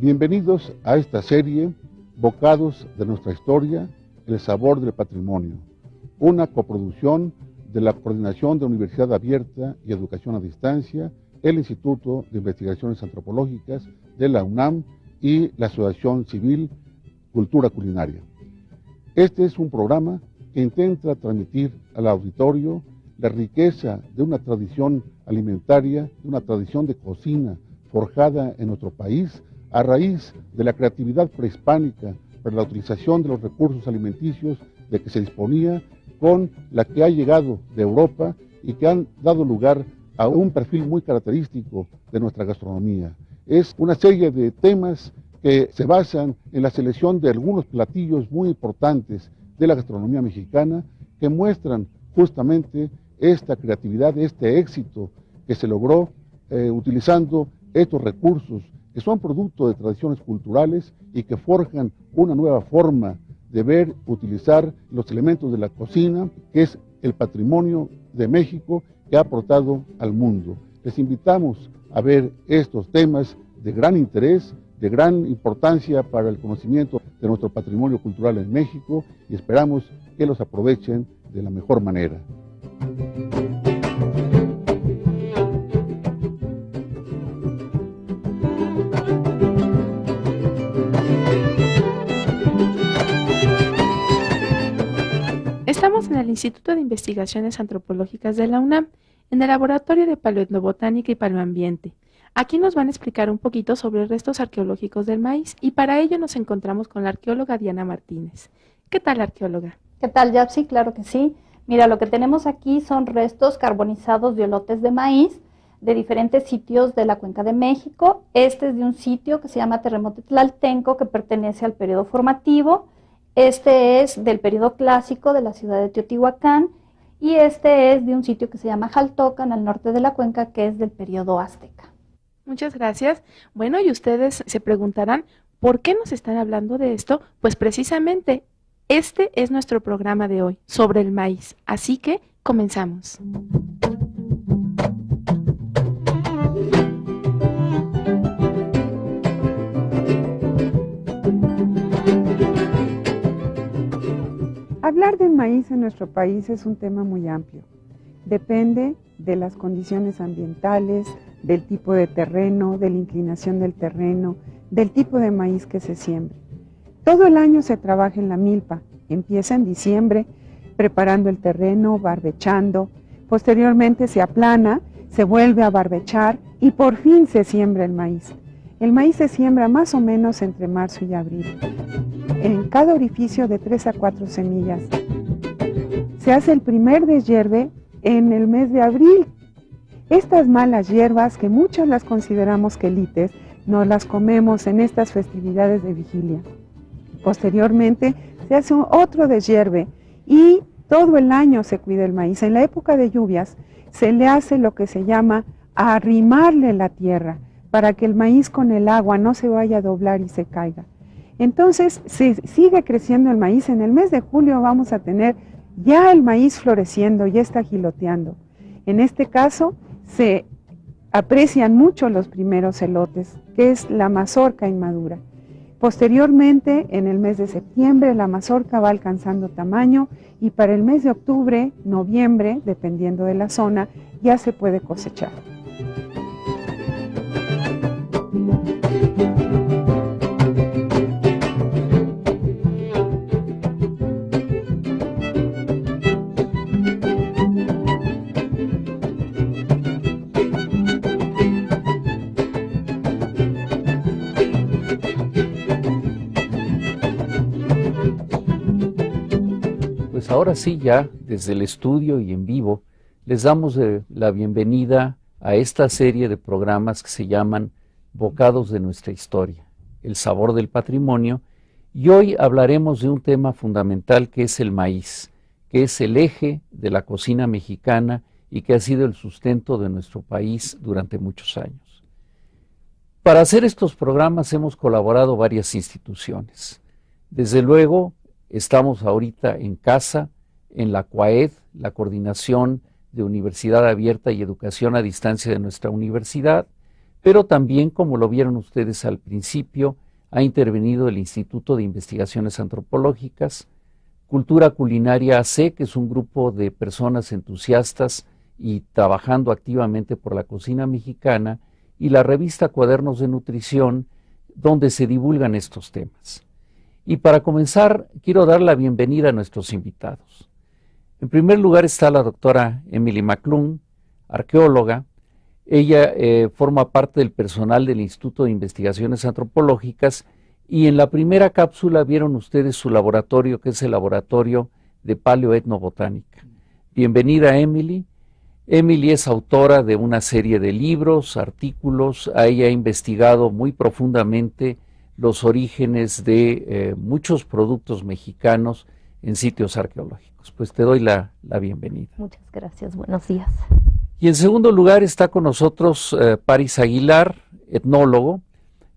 Bienvenidos a esta serie, Bocados de nuestra historia, el sabor del patrimonio, una coproducción de la Coordinación de Universidad Abierta y Educación a Distancia, el Instituto de Investigaciones Antropológicas de la UNAM y la Asociación Civil Cultura Culinaria. Este es un programa que intenta transmitir al auditorio la riqueza de una tradición alimentaria, de una tradición de cocina forjada en nuestro país a raíz de la creatividad prehispánica para la utilización de los recursos alimenticios de que se disponía, con la que ha llegado de Europa y que han dado lugar a un perfil muy característico de nuestra gastronomía. Es una serie de temas que se basan en la selección de algunos platillos muy importantes de la gastronomía mexicana que muestran justamente esta creatividad, este éxito que se logró utilizando estos recursos que son producto de tradiciones culturales y que forjan una nueva forma de ver, utilizar los elementos de la cocina, que es el patrimonio de México que ha aportado al mundo. Les invitamos a ver estos temas de gran interés, de gran importancia para el conocimiento de nuestro patrimonio cultural en México, y esperamos que los aprovechen de la mejor manera. Estamos en el Instituto de Investigaciones Antropológicas de la UNAM, en el Laboratorio de Paleoetnobotánica y Paleoambiente. Aquí nos van a explicar un poquito sobre restos arqueológicos del maíz, y para ello nos encontramos con la arqueóloga Diana Martínez. ¿Qué tal, arqueóloga? ¿Qué tal, Yapsi? Claro que sí. Mira, lo que tenemos aquí son restos carbonizados de elotes de maíz de diferentes sitios de la Cuenca de México. Este es de un sitio que se llama Terremoto Tlaltenco, que pertenece al periodo formativo. Este es del periodo clásico de la ciudad de Teotihuacán, y este es de un sitio que se llama Jaltocan, al norte de la cuenca, que es del periodo azteca. Muchas gracias. Bueno, y ustedes se preguntarán, ¿por qué nos están hablando de esto? Pues precisamente, este es nuestro programa de hoy, sobre el maíz. Así que, comenzamos. Hablar del maíz en nuestro país es un tema muy amplio. Depende de las condiciones ambientales, del tipo de terreno, de la inclinación del terreno, del tipo de maíz que se siembre. Todo el año se trabaja en la milpa. Empieza en diciembre, preparando el terreno, barbechando. Posteriormente se aplana, se vuelve a barbechar y por fin se siembra el maíz. El maíz se siembra más o menos entre marzo y abril, en cada orificio de 3 a 4 semillas. Se hace el primer deshierve en el mes de abril. Estas malas hierbas, que muchas las consideramos quelites, nos las comemos en estas festividades de vigilia. Posteriormente se hace otro deshierve y todo el año se cuida el maíz. En la época de lluvias se le hace lo que se llama arrimarle la tierra, para que el maíz con el agua no se vaya a doblar y se caiga. Entonces se sigue creciendo el maíz. En el mes de julio vamos a tener ya el maíz floreciendo, ya está giloteando. En este caso se aprecian mucho los primeros elotes, que es la mazorca inmadura. Posteriormente, en el mes de septiembre, la mazorca va alcanzando tamaño, y para el mes de octubre, noviembre, dependiendo de la zona, ya se puede cosechar. Ahora sí, ya desde el estudio y en vivo, les damos la bienvenida a esta serie de programas que se llaman Bocados de nuestra historia, el sabor del patrimonio, y hoy hablaremos de un tema fundamental que es el maíz, que es el eje de la cocina mexicana y que ha sido el sustento de nuestro país durante muchos años. Para hacer estos programas hemos colaborado varias instituciones. Desde luego, estamos ahorita en casa, en la CUAED, la Coordinación de Universidad Abierta y Educación a Distancia de nuestra universidad, pero también, como lo vieron ustedes al principio, ha intervenido el Instituto de Investigaciones Antropológicas, Cultura Culinaria AC, que es un grupo de personas entusiastas y trabajando activamente por la cocina mexicana, y la revista Cuadernos de Nutrición, donde se divulgan estos temas. Y para comenzar, quiero dar la bienvenida a nuestros invitados. En primer lugar está la doctora Emily McClung, arqueóloga. Ella forma parte del personal del Instituto de Investigaciones Antropológicas, y en la primera cápsula vieron ustedes su laboratorio, que es el Laboratorio de Paleoetnobotánica. Bienvenida, Emily. Emily es autora de una serie de libros, artículos. Ella ha investigado muy profundamente los orígenes de muchos productos mexicanos en sitios arqueológicos. Pues te doy la bienvenida. Muchas gracias, buenos días. Y en segundo lugar está con nosotros Paris Aguilar, etnólogo.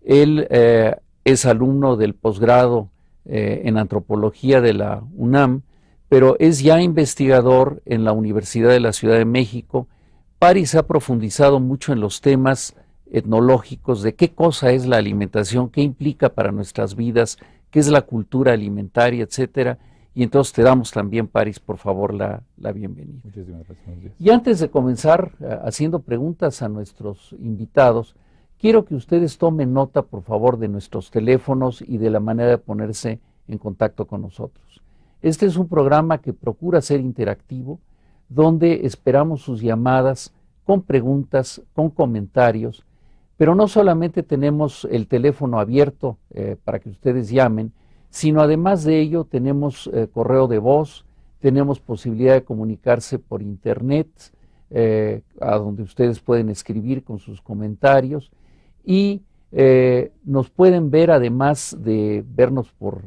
Él es alumno del posgrado en antropología de la UNAM, pero es ya investigador en la Universidad de la Ciudad de México. Paris ha profundizado mucho en los temas etnológicos de qué cosa es la alimentación, qué implica para nuestras vidas, qué es la cultura alimentaria, etcétera. Y entonces te damos también, Paris, por favor, la bienvenida. Muchísimas gracias. Y antes de comenzar haciendo preguntas a nuestros invitados, quiero que ustedes tomen nota, por favor, de nuestros teléfonos y de la manera de ponerse en contacto con nosotros. Este es un programa que procura ser interactivo, donde esperamos sus llamadas con preguntas, con comentarios, pero no solamente tenemos el teléfono abierto para que ustedes llamen, sino además de ello tenemos correo de voz, tenemos posibilidad de comunicarse por internet, a donde ustedes pueden escribir con sus comentarios, y nos pueden ver, además de vernos por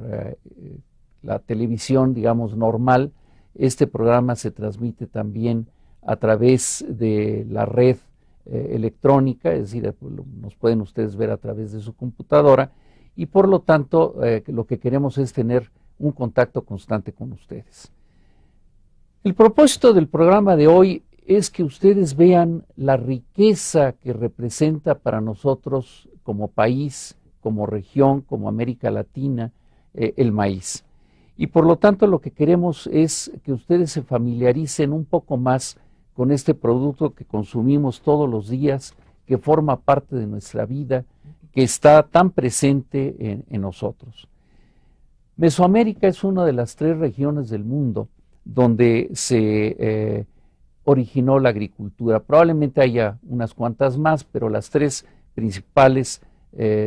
la televisión, digamos, normal. Este programa se transmite también a través de la red electrónica, es decir, nos pueden ustedes ver a través de su computadora, y por lo tanto lo que queremos es tener un contacto constante con ustedes. El propósito del programa de hoy es que ustedes vean la riqueza que representa para nosotros como país, como región, como América Latina, el maíz. Y por lo tanto lo que queremos es que ustedes se familiaricen un poco más con este producto que consumimos todos los días, que forma parte de nuestra vida, que está tan presente en nosotros. Mesoamérica es una de las 3 regiones del mundo donde se originó la agricultura. Probablemente haya unas cuantas más, pero las 3 principales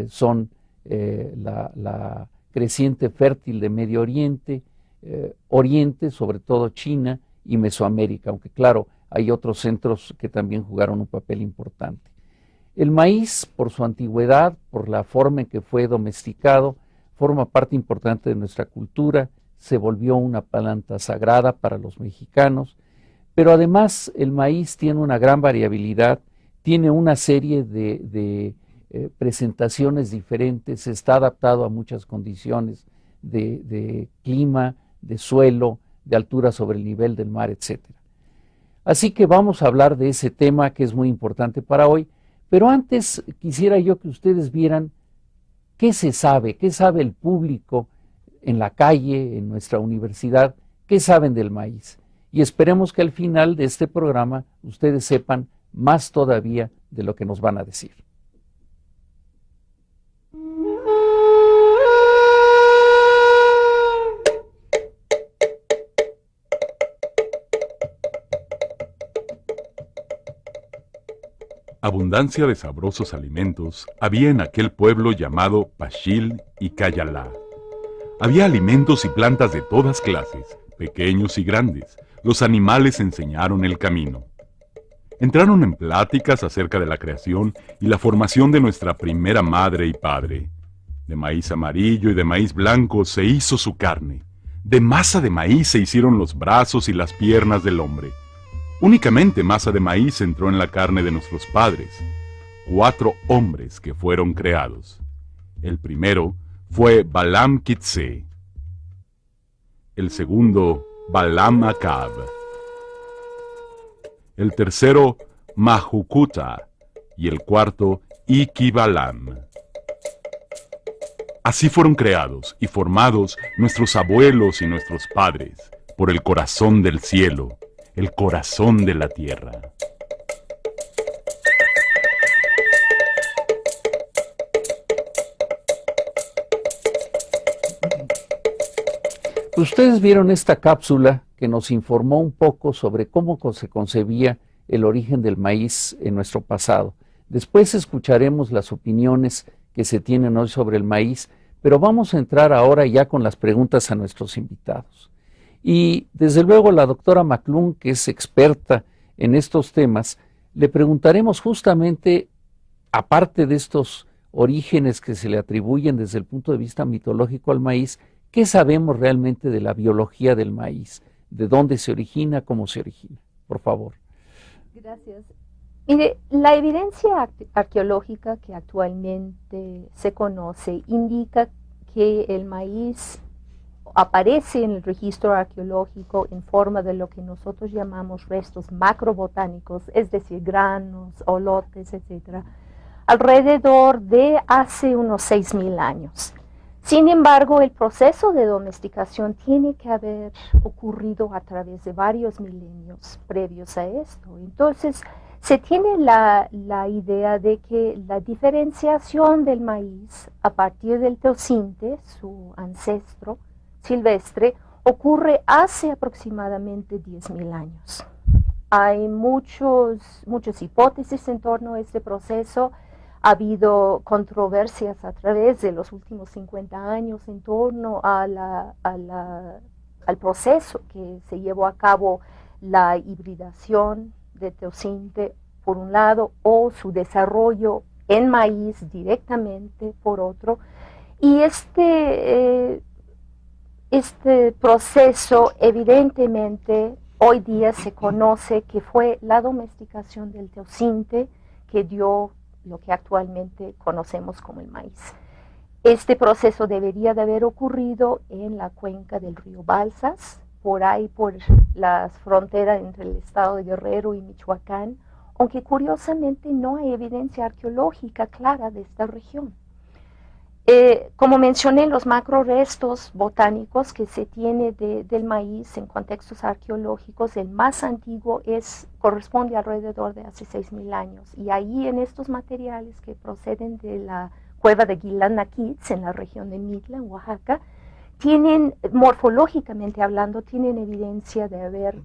son la creciente fértil de Medio Oriente, Oriente, sobre todo China, y Mesoamérica, aunque claro, hay otros centros que también jugaron un papel importante. El maíz, por su antigüedad, por la forma en que fue domesticado, forma parte importante de nuestra cultura, se volvió una planta sagrada para los mexicanos, pero además el maíz tiene una gran variabilidad, tiene una serie de presentaciones diferentes, está adaptado a muchas condiciones de clima, de suelo, de altura sobre el nivel del mar, etc. Así que vamos a hablar de ese tema que es muy importante para hoy, pero antes quisiera yo que ustedes vieran qué sabe el público en la calle, en nuestra universidad, qué saben del maíz. Y esperemos que al final de este programa ustedes sepan más todavía de lo que nos van a decir. Abundancia de sabrosos alimentos había en aquel pueblo llamado Paxil y Cayalá. Había alimentos y plantas de todas clases, pequeños y grandes. Los animales enseñaron el camino. Entraron en pláticas acerca de la creación y la formación de nuestra primera madre y padre. De maíz amarillo y de maíz blanco se hizo su carne. De masa de maíz se hicieron los brazos y las piernas del hombre. Únicamente masa de maíz entró en la carne de nuestros padres. 4 hombres que fueron creados. El primero fue Balaam Kitse. El segundo, Balaam Acab. El tercero, Mahukuta. Y el cuarto, Iquibalam. Así fueron creados y formados nuestros abuelos y nuestros padres, por el corazón del cielo, el corazón de la tierra. Ustedes vieron esta cápsula que nos informó un poco sobre cómo se concebía el origen del maíz en nuestro pasado. Después escucharemos las opiniones que se tienen hoy sobre el maíz, pero vamos a entrar ahora ya con las preguntas a nuestros invitados. Y desde luego la doctora McClung, que es experta en estos temas, le preguntaremos justamente, aparte de estos orígenes que se le atribuyen desde el punto de vista mitológico al maíz, ¿qué sabemos realmente de la biología del maíz? ¿De dónde se origina? ¿Cómo se origina? Por favor. Gracias. Mire, la evidencia arqueológica que actualmente se conoce indica que el maíz aparece en el registro arqueológico en forma de lo que nosotros llamamos restos macrobotánicos, es decir, granos, olotes, etc., alrededor de hace unos 6.000 años. Sin embargo, el proceso de domesticación tiene que haber ocurrido a través de varios milenios previos a esto. Entonces, se tiene la idea de que la diferenciación del maíz a partir del teosinte, su ancestro silvestre, ocurre hace aproximadamente 10.000 años. Hay muchas hipótesis en torno a este proceso. Ha habido controversias a través de los últimos 50 años en torno al proceso que se llevó a cabo, la hibridación de teosinte por un lado o su desarrollo en maíz directamente por otro. Y este proceso evidentemente hoy día se conoce que fue la domesticación del teosinte que dio lo que actualmente conocemos como el maíz. Este proceso debería de haber ocurrido en la cuenca del río Balsas, por ahí por las fronteras entre el estado de Guerrero y Michoacán, aunque curiosamente no hay evidencia arqueológica clara de esta región. Como mencioné, los macrorestos botánicos que se tiene del maíz en contextos arqueológicos, el más antiguo corresponde alrededor de hace 6.000 años. Y ahí en estos materiales que proceden de la cueva de Guilanaquitz, en la región de Mitla, en Oaxaca, morfológicamente hablando, tienen evidencia de haber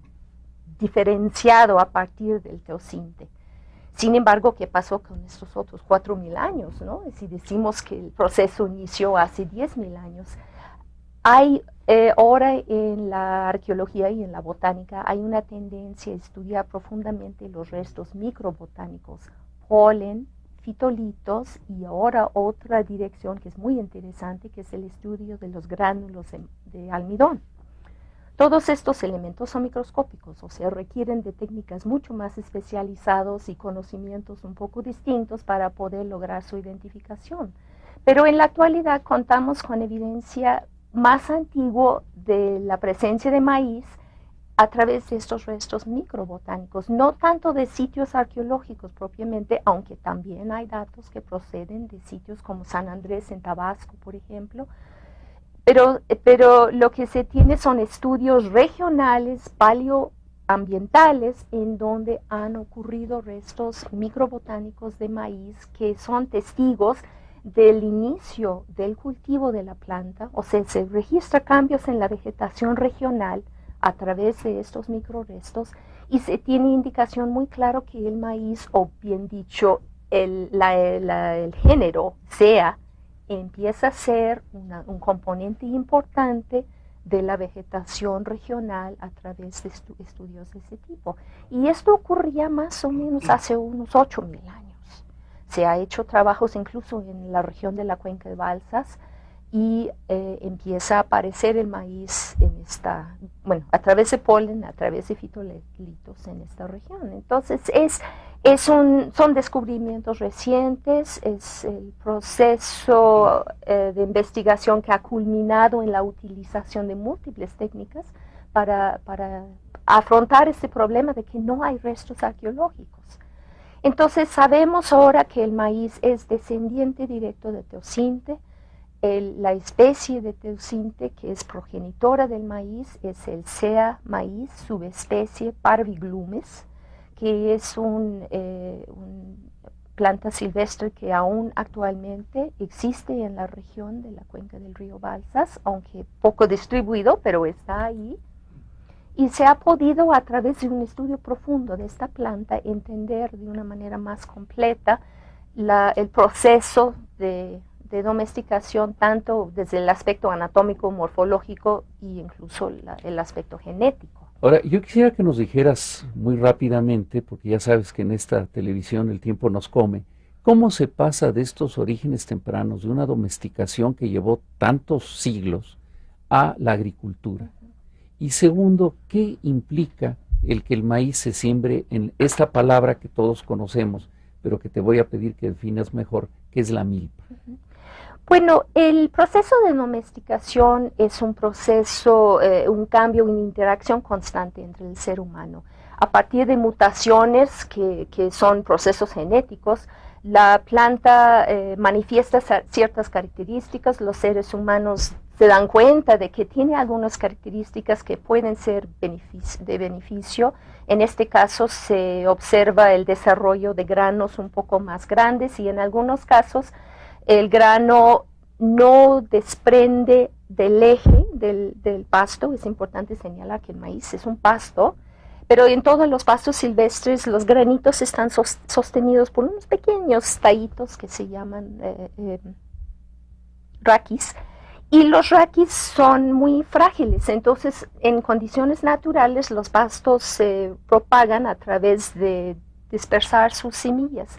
diferenciado a partir del teosinte. Sin embargo, ¿qué pasó con estos otros 4.000 años? ¿No? Si decimos que el proceso inició hace 10.000 años, hay ahora en la arqueología y en la botánica hay una tendencia a estudiar profundamente los restos microbotánicos, polen, fitolitos, y ahora otra dirección que es muy interesante, que es el estudio de los gránulos de almidón. Todos estos elementos son microscópicos, o sea, requieren de técnicas mucho más especializadas y conocimientos un poco distintos para poder lograr su identificación. Pero en la actualidad contamos con evidencia más antigua de la presencia de maíz a través de estos restos microbotánicos, no tanto de sitios arqueológicos propiamente, aunque también hay datos que proceden de sitios como San Andrés en Tabasco, por ejemplo. Pero lo que se tiene son estudios regionales, paleoambientales, en donde han ocurrido restos microbotánicos de maíz que son testigos del inicio del cultivo de la planta, o sea, se registran cambios en la vegetación regional a través de estos microrestos, y se tiene indicación muy claro que el maíz, o bien dicho, el género sea, empieza a ser un componente importante de la vegetación regional a través de estudios de ese tipo. Y esto ocurría más o menos hace unos 8.000 años. Se ha hecho trabajos incluso en la región de la cuenca de Balsas y empieza a aparecer el maíz a través de polen, a través de fitolitos en esta región. Entonces son descubrimientos recientes, es el proceso de investigación que ha culminado en la utilización de múltiples técnicas para afrontar este problema de que no hay restos arqueológicos. Entonces sabemos ahora que el maíz es descendiente directo de teosinte. La especie de teosinte que es progenitora del maíz es el Sea maíz, subespecie Parviglumes, que es una planta silvestre que aún actualmente existe en la región de la cuenca del río Balsas, aunque poco distribuido, pero está ahí. Y se ha podido, a través de un estudio profundo de esta planta, entender de una manera más completa el proceso de domesticación, tanto desde el aspecto anatómico, morfológico e incluso el aspecto genético. Ahora, yo quisiera que nos dijeras muy rápidamente, porque ya sabes que en esta televisión el tiempo nos come, ¿cómo se pasa de estos orígenes tempranos, de una domesticación que llevó tantos siglos, a la agricultura? Y segundo, ¿qué implica el que el maíz se siembre en esta palabra que todos conocemos, pero que te voy a pedir que definas mejor, que es la milpa? Bueno, el proceso de domesticación es un proceso, un cambio, una interacción constante entre el ser humano. A partir de mutaciones que son procesos genéticos, la planta manifiesta ciertas características, los seres humanos se dan cuenta de que tiene algunas características que pueden ser de beneficio. En este caso se observa el desarrollo de granos un poco más grandes y en algunos casos el grano no desprende del eje del pasto. Es importante señalar que el maíz es un pasto, pero en todos los pastos silvestres los granitos están sostenidos por unos pequeños tallitos que se llaman raquis. Y los raquis son muy frágiles, entonces en condiciones naturales los pastos se propagan a través de dispersar sus semillas.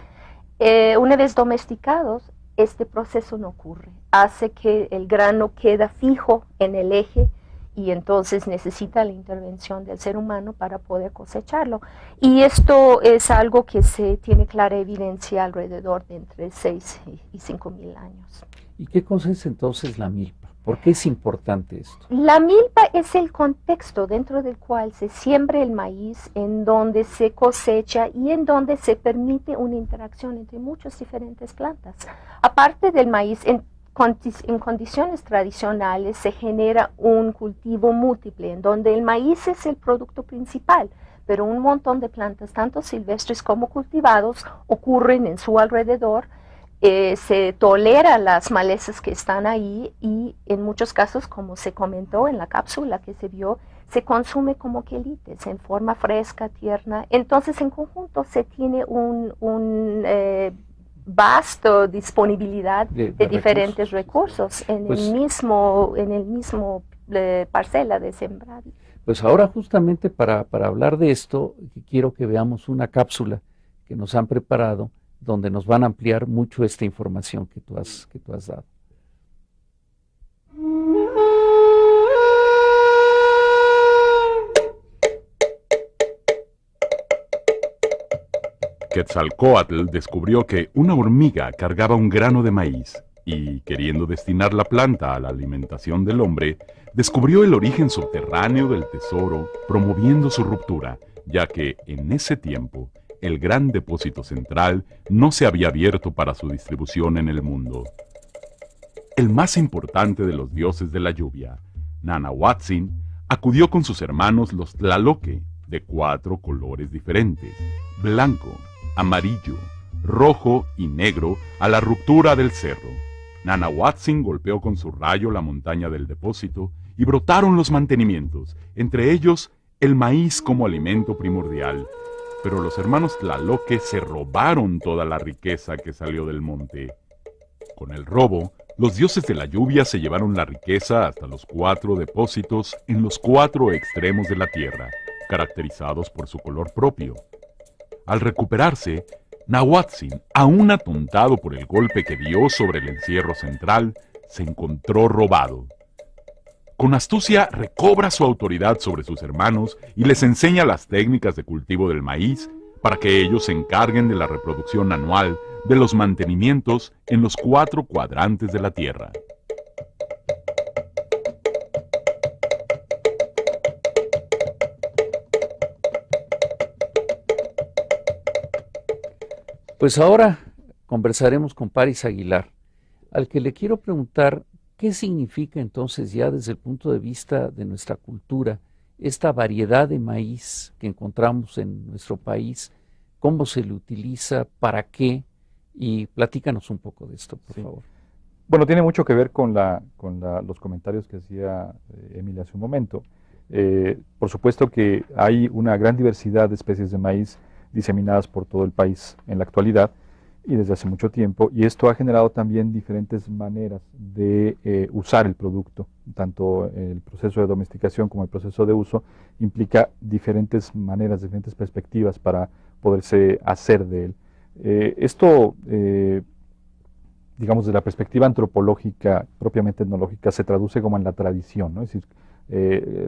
Una vez domesticados, este proceso no ocurre, hace que el grano queda fijo en el eje y entonces necesita la intervención del ser humano para poder cosecharlo. Y esto es algo que se tiene clara evidencia alrededor de entre 6 y 5.000 años. ¿Y qué cosa es entonces la milpa? ¿Por qué es importante esto? La milpa es el contexto dentro del cual se siembra el maíz, en donde se cosecha y en donde se permite una interacción entre muchas diferentes plantas. Aparte del maíz, en condiciones tradicionales se genera un cultivo múltiple, en donde el maíz es el producto principal, pero un montón de plantas, tanto silvestres como cultivados, ocurren en su alrededor. Se tolera las malezas que están ahí y en muchos casos, como se comentó en la cápsula que se vio, se consume como quelites en forma fresca, tierna. Entonces en conjunto se tiene un vasto disponibilidad de diferentes recursos en el mismo parcela de sembrar. Pues ahora justamente para hablar de esto, quiero que veamos una cápsula que nos han preparado, donde nos van a ampliar mucho esta información que tú has dado. Quetzalcóatl descubrió que una hormiga cargaba un grano de maíz y, queriendo destinar la planta a la alimentación del hombre, descubrió el origen subterráneo del tesoro, promoviendo su ruptura, ya que en ese tiempo el gran depósito central no se había abierto para su distribución en el mundo. El más importante de los dioses de la lluvia, Nanahuatzin, acudió con sus hermanos los Tlaloque, de 4 colores diferentes, blanco, amarillo, rojo y negro, a la ruptura del cerro. Nanahuatzin golpeó con su rayo la montaña del depósito y brotaron los mantenimientos, entre ellos el maíz como alimento primordial. Pero los hermanos Tlaloque se robaron toda la riqueza que salió del monte. Con el robo, los dioses de la lluvia se llevaron la riqueza hasta los 4 depósitos en los 4 extremos de la tierra, caracterizados por su color propio. Al recuperarse, Nahuatzin, aún atontado por el golpe que dio sobre el encierro central, se encontró robado. Con astucia recobra su autoridad sobre sus hermanos y les enseña las técnicas de cultivo del maíz para que ellos se encarguen de la reproducción anual de los mantenimientos en los 4 cuadrantes de la tierra. Pues ahora conversaremos con Paris Aguilar, al que le quiero preguntar qué significa entonces ya desde el punto de vista de nuestra cultura esta variedad de maíz que encontramos en nuestro país, cómo se le utiliza, para qué, y platícanos un poco de esto, por favor. Bueno, tiene mucho que ver con los comentarios que hacía Emilia hace un momento. Por supuesto que hay una gran diversidad de especies de maíz diseminadas por todo el país en la actualidad y desde hace mucho tiempo, y esto ha generado también diferentes maneras de usar el producto. Tanto el proceso de domesticación como el proceso de uso implica diferentes maneras, diferentes perspectivas para poderse hacer de él. Esto, digamos, desde la perspectiva antropológica, propiamente etnológica, se traduce como en la tradición, ¿no? Es decir,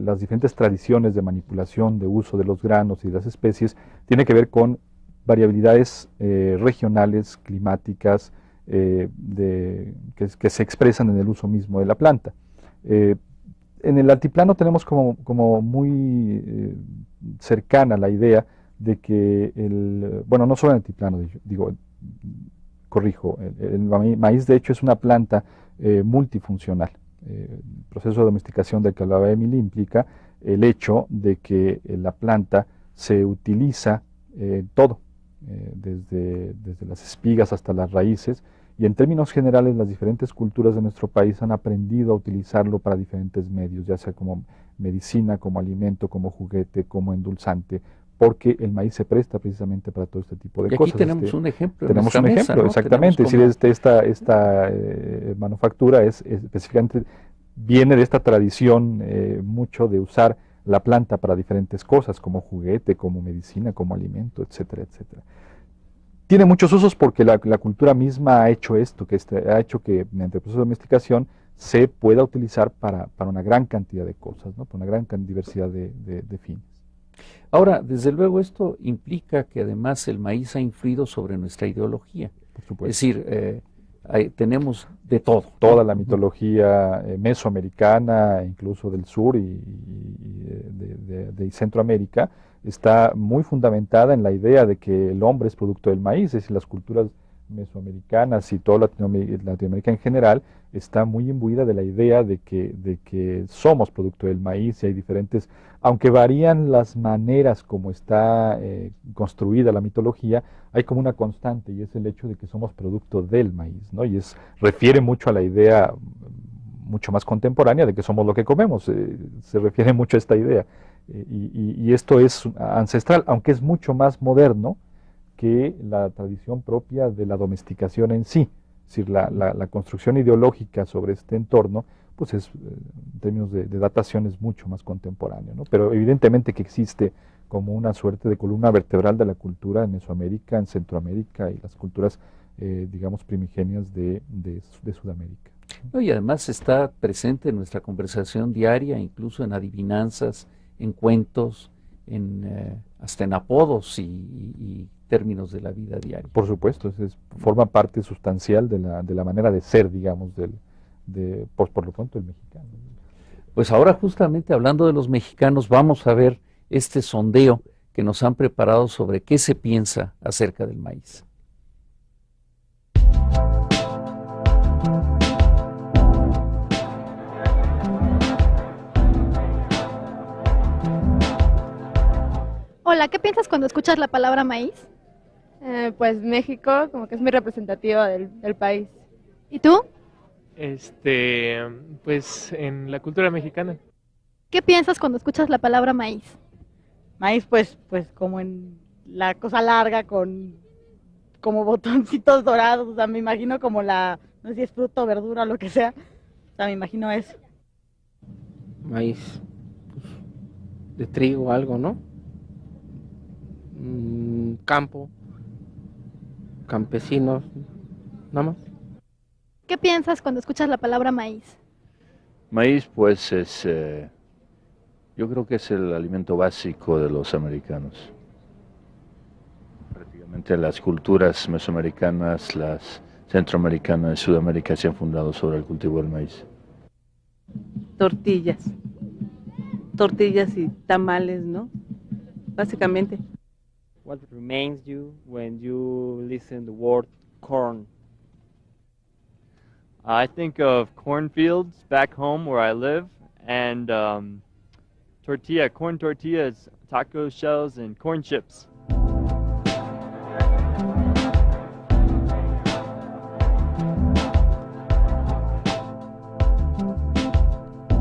las diferentes tradiciones de manipulación, de uso de los granos y de las especies, tiene que ver con variabilidades regionales, climáticas, que se expresan en el uso mismo de la planta. En el altiplano tenemos como muy cercana la idea de que bueno, no solo en el altiplano, digo, corrijo, el maíz de hecho es una planta multifuncional. El proceso de domesticación del que hablaba Emily implica el hecho de que la planta se utiliza todo, desde las espigas hasta las raíces, y en términos generales las diferentes culturas de nuestro país han aprendido a utilizarlo para diferentes medios, ya sea como medicina, como alimento, como juguete, como endulzante, porque el maíz se presta precisamente para todo este tipo de cosas. Aquí tenemos un ejemplo. Tenemos un ejemplo, ¿no? Exactamente. Es decir, esta manufactura específicamente viene de esta tradición mucho de usar la planta para diferentes cosas, como juguete, como medicina, como alimento, etcétera, etcétera. Tiene muchos usos porque la cultura misma ha hecho esto, ha hecho que mediante el proceso de domesticación se pueda utilizar para una gran cantidad de cosas, ¿no? Para una gran diversidad de fines. Ahora, desde luego esto implica que además el maíz ha influido sobre nuestra ideología. Por supuesto. Es decir, tenemos de todo. Toda la mitología mesoamericana, incluso del sur y de Centroamérica, está muy fundamentada en la idea de que el hombre es producto del maíz. Es decir, las culturas mesoamericanas y toda Latinoamérica en general está muy imbuida de la idea de que somos producto del maíz, y hay diferentes, aunque varían las maneras como está construida la mitología, hay como una constante, y es el hecho de que somos producto del maíz, ¿no? Y refiere mucho a la idea mucho más contemporánea de que somos lo que comemos, se refiere mucho a esta idea, y esto es ancestral, aunque es mucho más moderno que la tradición propia de la domesticación en sí. Es decir, la construcción ideológica sobre este entorno, pues en términos de datación es mucho más contemporáneo, ¿no? Pero evidentemente que existe como una suerte de columna vertebral de la cultura en Mesoamérica, en Centroamérica y las culturas, digamos, primigenias de Sudamérica. No, y además está presente en nuestra conversación diaria, incluso en adivinanzas, en cuentos, hasta en apodos y términos de la vida diaria. Por supuesto, forma parte sustancial de la manera de ser, digamos, por lo pronto, el mexicano. Pues ahora, justamente hablando de los mexicanos, vamos a ver este sondeo que nos han preparado sobre qué se piensa acerca del maíz. Hola, ¿qué piensas cuando escuchas la palabra maíz? Pues México como que es muy representativa del país. ¿Y tú? Pues en la cultura mexicana. ¿Qué piensas cuando escuchas la palabra maíz? Maíz, pues como en la cosa larga como botoncitos dorados, o sea, me imagino como no sé si es fruto, verdura o lo que sea, o sea, me imagino eso. Maíz, pues, de trigo, algo, ¿no? Campo, campesinos, nada más. ¿Qué piensas cuando escuchas la palabra maíz? Maíz, pues yo creo que es el alimento básico de los americanos. Prácticamente las culturas mesoamericanas, las centroamericanas y Sudamérica se han fundado sobre el cultivo del maíz. Tortillas y tamales, ¿no? Básicamente. what remains you when you listen the word corn? I think of cornfields back home where I live, and corn tortillas, taco shells, and corn chips.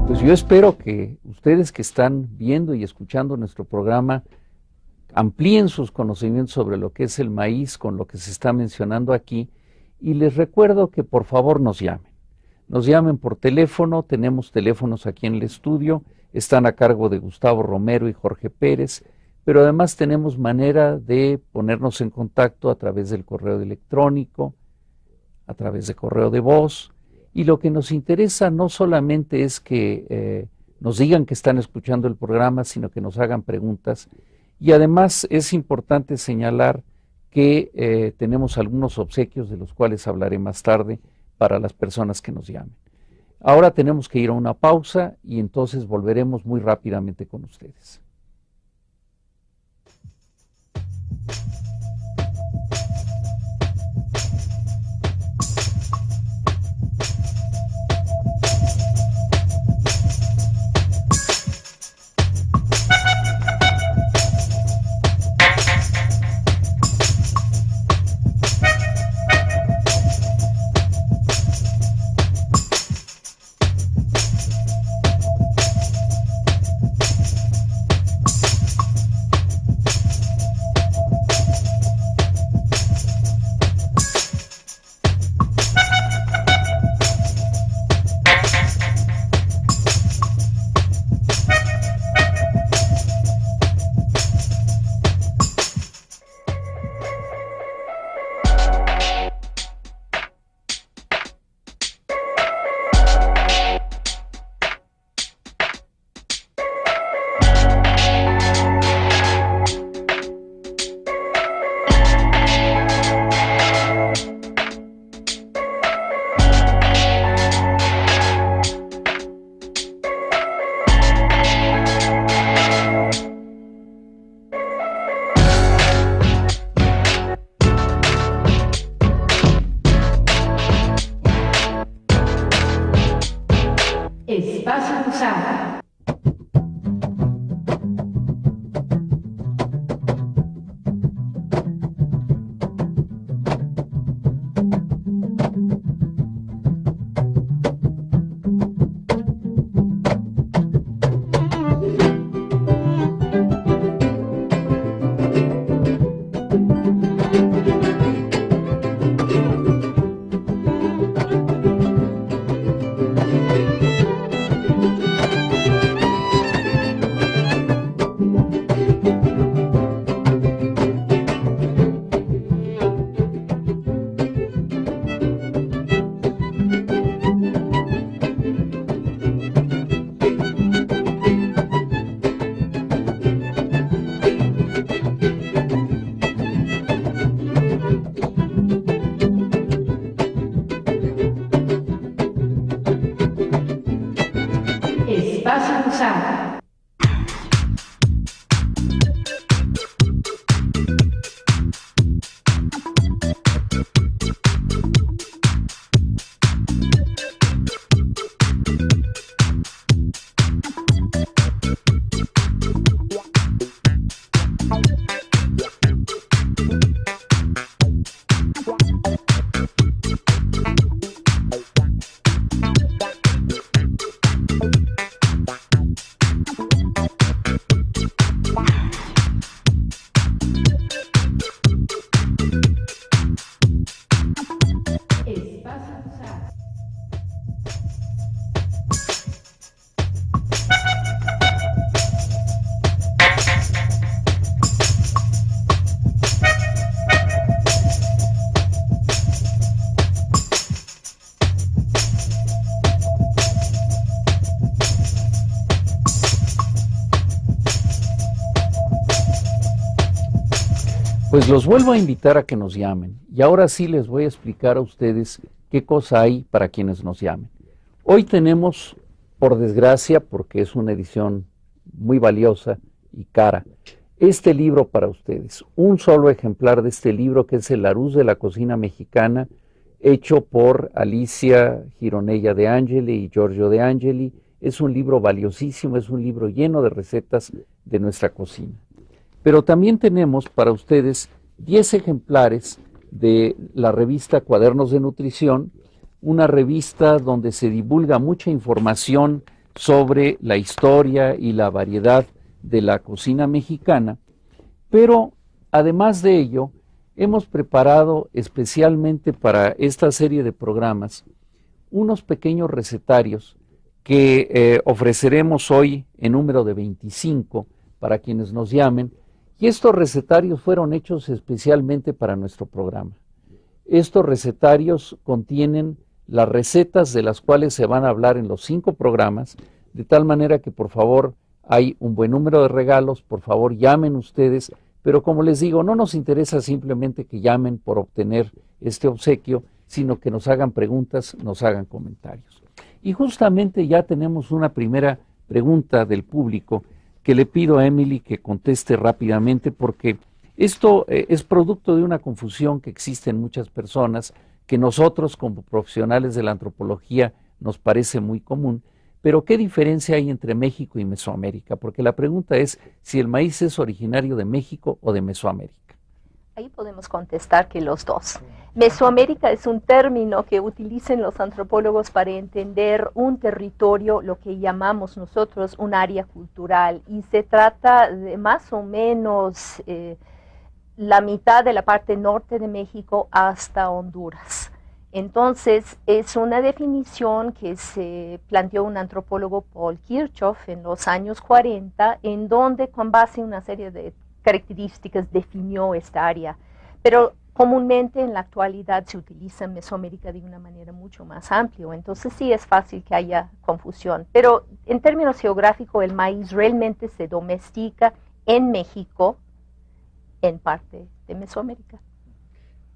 Pues yo espero que ustedes que están viendo y escuchando nuestro programa amplíen sus conocimientos sobre lo que es el maíz con lo que se está mencionando aquí, y les recuerdo que por favor nos llamen. Nos llamen por teléfono, tenemos teléfonos aquí en el estudio, están a cargo de Gustavo Romero y Jorge Pérez, pero además tenemos manera de ponernos en contacto a través del correo electrónico, a través de correo de voz, y lo que nos interesa no solamente es que nos digan que están escuchando el programa, sino que nos hagan preguntas. Y además es importante señalar que tenemos algunos obsequios de los cuales hablaré más tarde para las personas que nos llamen. Ahora tenemos que ir a una pausa y entonces volveremos muy rápidamente con ustedes. Pues los vuelvo a invitar a que nos llamen, y ahora sí les voy a explicar a ustedes qué cosa hay para quienes nos llamen. Hoy tenemos, por desgracia, porque es una edición muy valiosa y cara, este libro para ustedes. Un solo ejemplar de este libro, que es El Larousse de la cocina mexicana, hecho por Alicia Gironella de Angeli y Giorgio de Angeli. Es un libro valiosísimo, es un libro lleno de recetas de nuestra cocina. Pero también tenemos para ustedes 10 ejemplares de la revista Cuadernos de Nutrición, una revista donde se divulga mucha información sobre la historia y la variedad de la cocina mexicana, pero además de ello, hemos preparado especialmente para esta serie de programas unos pequeños recetarios que ofreceremos hoy en número de 25 para quienes nos llamen, y estos recetarios fueron hechos especialmente para nuestro programa. Estos recetarios contienen las recetas de las cuales se van a hablar en los 5 programas, de tal manera que por favor hay un buen número de regalos, por favor llamen ustedes, pero como les digo, no nos interesa simplemente que llamen por obtener este obsequio, sino que nos hagan preguntas, nos hagan comentarios. Y justamente ya tenemos una primera pregunta del público que le pido a Emily que conteste rápidamente, porque esto es producto de una confusión que existe en muchas personas, que nosotros como profesionales de la antropología nos parece muy común. Pero ¿qué diferencia hay entre México y Mesoamérica? Porque la pregunta es si el maíz es originario de México o de Mesoamérica. Ahí podemos contestar que los dos. Mesoamérica es un término que utilizan los antropólogos para entender un territorio, lo que llamamos nosotros un área cultural, y se trata de más o menos la mitad de la parte norte de México hasta Honduras. Entonces, es una definición que se planteó un antropólogo, Paul Kirchhoff, en los años 40, en donde con base en una serie de características definió esta área. Pero comúnmente en la actualidad se utiliza Mesoamérica de una manera mucho más amplia, entonces sí es fácil que haya confusión. Pero en términos geográficos, el maíz realmente se domestica en México, en parte de Mesoamérica.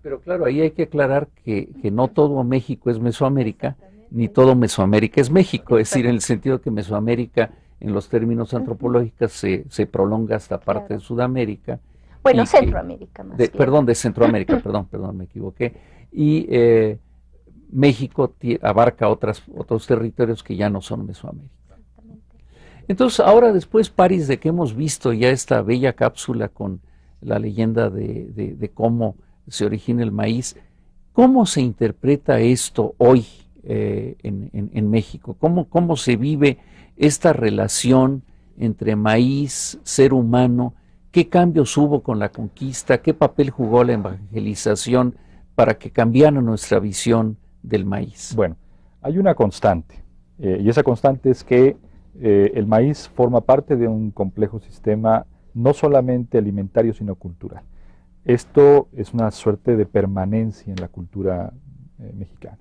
Pero claro, ahí hay que aclarar que no todo México es Mesoamérica, ni todo Mesoamérica es México, es decir, en el sentido que Mesoamérica, en los términos antropológicos, se prolonga hasta parte de Sudamérica. Bueno, Centroamérica más bien. Perdón, de Centroamérica, perdón, me equivoqué. Y México abarca otros territorios que ya no son Mesoamérica. Entonces, ahora después, Paris, de que hemos visto ya esta bella cápsula con la leyenda de cómo se origina el maíz, ¿cómo se interpreta esto hoy en México? ¿Cómo se vive esta relación entre maíz, ser humano? ¿Qué cambios hubo con la conquista? ¿Qué papel jugó la evangelización para que cambiara nuestra visión del maíz? Bueno, hay una constante, y esa constante es que el maíz forma parte de un complejo sistema no solamente alimentario, sino cultural. Esto es una suerte de permanencia en la cultura mexicana.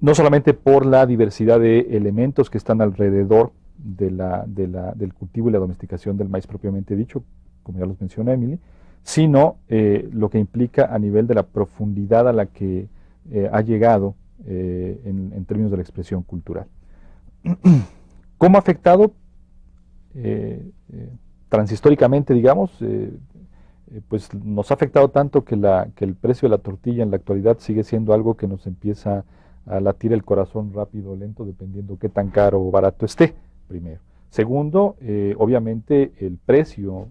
No solamente por la diversidad de elementos que están alrededor del cultivo y la domesticación del maíz propiamente dicho, como ya los mencionó Emily, sino lo que implica a nivel de la profundidad a la que ha llegado en términos de la expresión cultural. ¿Cómo ha afectado transhistóricamente, digamos? Pues nos ha afectado tanto que el precio de la tortilla en la actualidad sigue siendo algo que nos empieza a latir el corazón rápido o lento, dependiendo qué tan caro o barato esté, primero. Segundo, obviamente el precio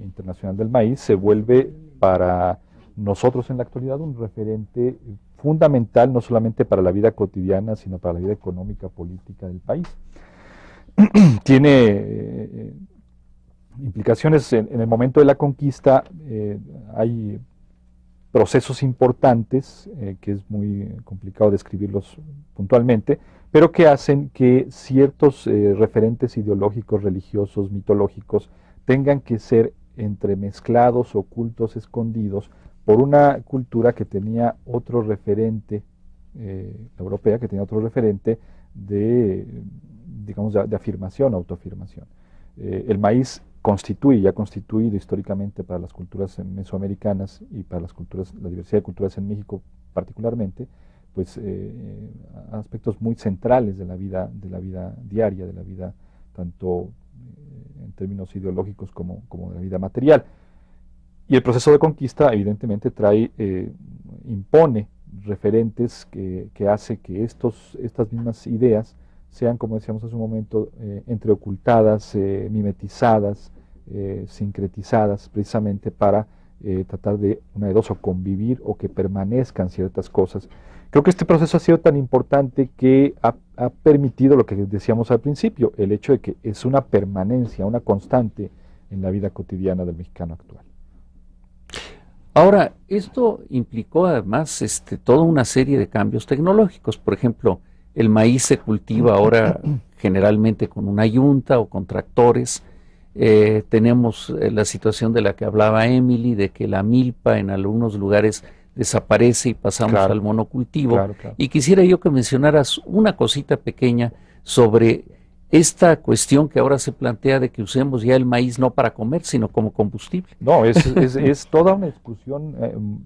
internacional del maíz se vuelve para nosotros en la actualidad un referente fundamental, no solamente para la vida cotidiana, sino para la vida económica, política del país. Tiene implicaciones en el momento de la conquista. Hay procesos importantes que es muy complicado describirlos puntualmente, pero que hacen que ciertos referentes ideológicos, religiosos, mitológicos tengan que ser entremezclados, ocultos, escondidos por una cultura que tenía otro referente, europea, que tenía otro referente digamos, de afirmación, autoafirmación. El maíz constituye y ha constituido históricamente para las culturas mesoamericanas y para la diversidad de culturas en México particularmente, pues aspectos muy centrales de la vida diaria, de la vida tanto en términos ideológicos como de la vida material. Y el proceso de conquista evidentemente impone referentes que hace que estas mismas ideas sean, como decíamos hace un momento, entreocultadas, mimetizadas, sincretizadas, precisamente para tratar de, una de dos, o convivir o que permanezcan ciertas cosas. Creo que este proceso ha sido tan importante que ha permitido lo que decíamos al principio, el hecho de que es una permanencia, una constante en la vida cotidiana del mexicano actual. Ahora, esto implicó además toda una serie de cambios tecnológicos. Por ejemplo, el maíz se cultiva ahora generalmente con una yunta o con tractores. Tenemos la situación de la que hablaba Emily, de que la milpa en algunos lugares desaparece y pasamos al monocultivo. Y quisiera yo que mencionaras una cosita pequeña sobre esta cuestión que ahora se plantea de que usemos ya el maíz no para comer, sino como combustible. No, es toda una discusión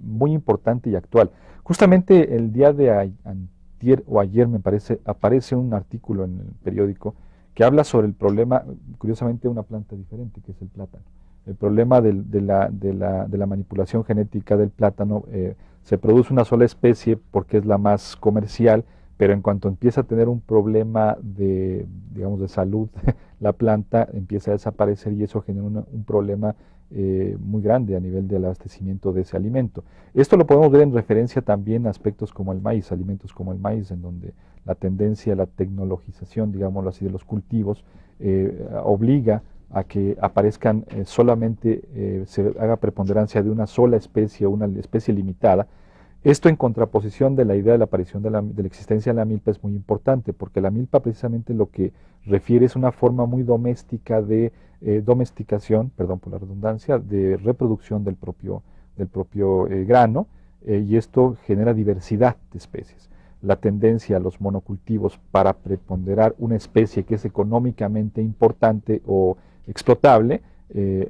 muy importante y actual. Justamente el día de antier o ayer, me parece, aparece un artículo en el periódico que habla sobre el problema, curiosamente, de una planta diferente, que es el plátano. El problema de la manipulación genética del plátano. Se produce una sola especie porque es la más comercial, pero en cuanto empieza a tener un problema de salud, la planta empieza a desaparecer y eso genera un problema muy grande a nivel del abastecimiento de ese alimento. Esto lo podemos ver en referencia también a aspectos como el maíz, alimentos como el maíz, en donde la tendencia a la tecnologización, digámoslo así, de los cultivos obliga a que aparezcan solamente, se haga preponderancia de una sola especie o una especie limitada. Esto en contraposición de la idea de la aparición de la existencia de la milpa es muy importante, porque la milpa precisamente lo que refiere es una forma muy doméstica de domesticación, perdón por la redundancia, de reproducción del propio grano, y esto genera diversidad de especies. La tendencia a los monocultivos para preponderar una especie que es económicamente importante o explotable,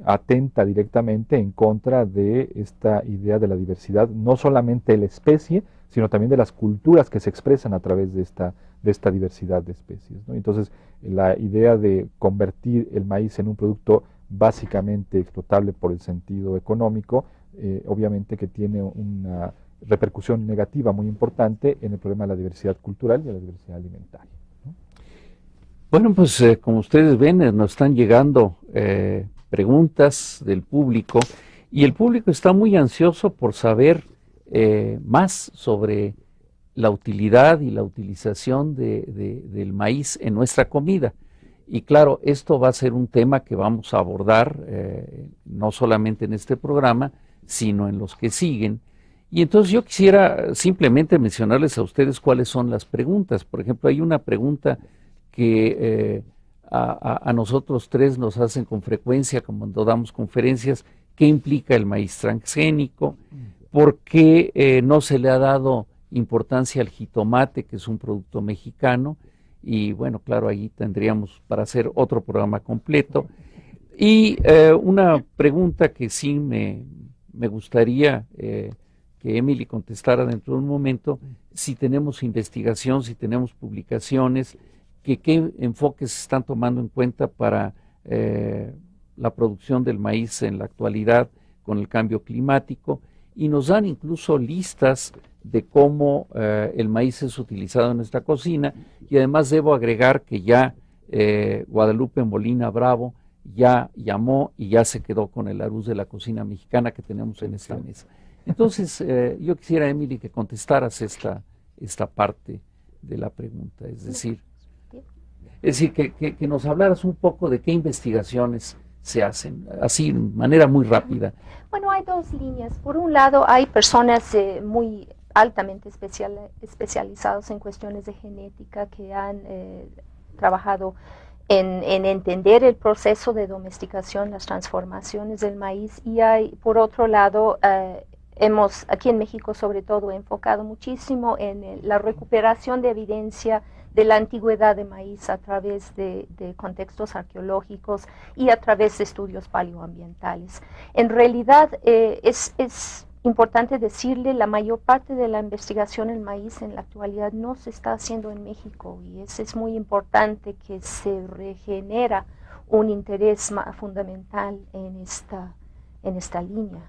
atenta directamente en contra de esta idea de la diversidad, no solamente de la especie, sino también de las culturas que se expresan a través de esta diversidad de especies, ¿no? Entonces, la idea de convertir el maíz en un producto básicamente explotable por el sentido económico, obviamente que tiene una repercusión negativa muy importante en el problema de la diversidad cultural y de la diversidad alimentaria, ¿no? Bueno, pues como ustedes ven, nos están llegando preguntas del público y el público está muy ansioso por saber más sobre la utilidad y la utilización del maíz en nuestra comida. Y claro, esto va a ser un tema que vamos a abordar no solamente en este programa, sino en los que siguen. Y entonces yo quisiera simplemente mencionarles a ustedes cuáles son las preguntas. Por ejemplo, hay una pregunta que a nosotros tres nos hacen con frecuencia cuando damos conferencias: ¿qué implica el maíz transgénico? ¿Por qué no se le ha dado importancia al jitomate, que es un producto mexicano? Y bueno, claro, ahí tendríamos para hacer otro programa completo. Y una pregunta que sí me gustaría que Emily contestara dentro de un momento: si tenemos investigación, si tenemos publicaciones, qué enfoques se están tomando en cuenta para la producción del maíz en la actualidad con el cambio climático, y nos dan incluso listas de cómo el maíz es utilizado en nuestra cocina. Y además debo agregar que ya Guadalupe Molina Bravo ya llamó y ya se quedó con el arús de la cocina mexicana que tenemos en esta mesa. Entonces, yo quisiera, Emily, que contestaras esta parte de la pregunta, es decir, que nos hablaras un poco de qué investigaciones se hacen, así de manera muy rápida. Bueno, hay dos líneas. Por un lado, hay personas muy altamente especializados en cuestiones de genética que han trabajado en entender el proceso de domesticación, las transformaciones del maíz, y hay, por otro lado, hemos aquí en México sobre todo enfocado muchísimo en la recuperación de evidencia de la antigüedad de maíz a través de contextos arqueológicos y a través de estudios paleoambientales. En realidad es importante decirle, la mayor parte de la investigación en maíz en la actualidad no se está haciendo en México, y es muy importante que se regenera un interés fundamental en esta línea.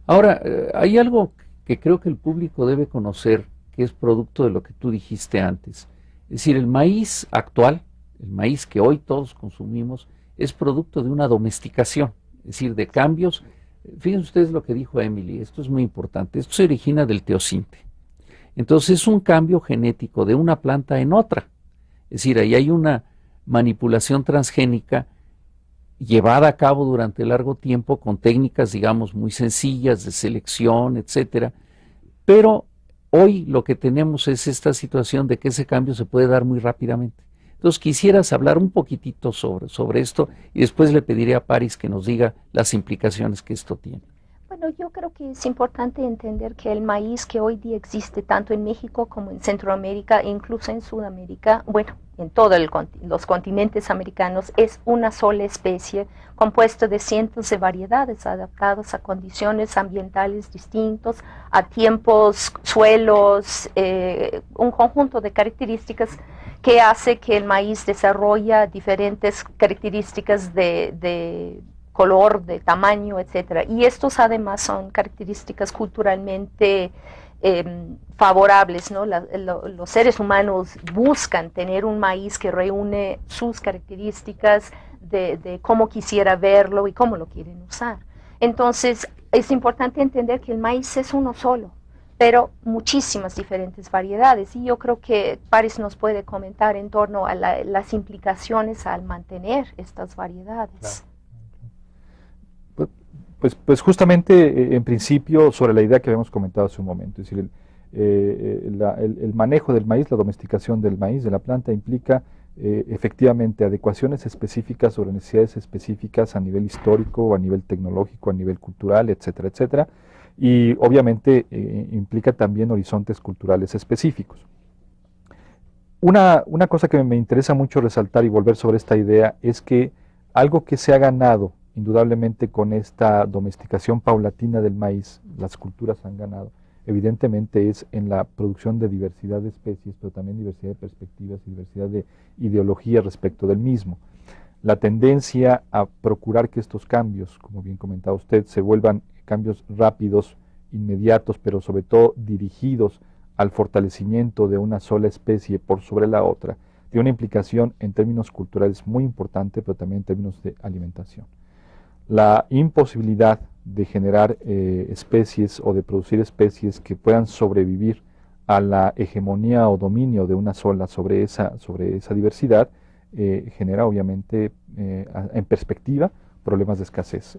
Ahora, hay algo que creo que el público debe conocer, que es producto de lo que tú dijiste antes. Es decir, el maíz actual, el maíz que hoy todos consumimos, es producto de una domesticación, es decir, de cambios. Fíjense ustedes lo que dijo Emily, esto es muy importante, esto se origina del teosinte. Entonces es un cambio genético de una planta en otra. Es decir, ahí hay una manipulación transgénica llevada a cabo durante largo tiempo con técnicas, digamos, muy sencillas de selección, etcétera. Pero hoy lo que tenemos es esta situación de que ese cambio se puede dar muy rápidamente. Entonces quisieras hablar un poquitito sobre esto y después le pediré a Paris que nos diga las implicaciones que esto tiene. Bueno, yo creo que es importante entender que el maíz que hoy día existe tanto en México como en Centroamérica e incluso en Sudamérica, bueno, en todos los continentes americanos, es una sola especie compuesta de cientos de variedades adaptadas a condiciones ambientales distintos, a tiempos, suelos, un conjunto de características que hace que el maíz desarrolla diferentes características de color, de tamaño, etcétera. Y estos además son características culturalmente favorables, ¿no? Los seres humanos buscan tener un maíz que reúne sus características de cómo quisiera verlo y cómo lo quieren usar. Entonces, es importante entender que el maíz es uno solo, pero muchísimas diferentes variedades. Y yo creo que Paris nos puede comentar en torno a las implicaciones al mantener estas variedades. Claro. Pues justamente en principio sobre la idea que habíamos comentado hace un momento, es decir, el manejo del maíz, la domesticación del maíz, de la planta, implica efectivamente adecuaciones específicas sobre necesidades específicas a nivel histórico, a nivel tecnológico, a nivel cultural, etcétera, etcétera, y obviamente implica también horizontes culturales específicos. Una cosa que me interesa mucho resaltar y volver sobre esta idea es que algo que se ha ganado indudablemente con esta domesticación paulatina del maíz, las culturas han ganado, evidentemente es en la producción de diversidad de especies, pero también diversidad de perspectivas y diversidad de ideologías respecto del mismo. La tendencia a procurar que estos cambios, como bien comentaba usted, se vuelvan cambios rápidos, inmediatos, pero sobre todo dirigidos al fortalecimiento de una sola especie por sobre la otra, tiene una implicación en términos culturales muy importante, pero también en términos de alimentación. La imposibilidad de generar especies o de producir especies que puedan sobrevivir a la hegemonía o dominio de una sola sobre esa diversidad genera obviamente en perspectiva problemas de escasez,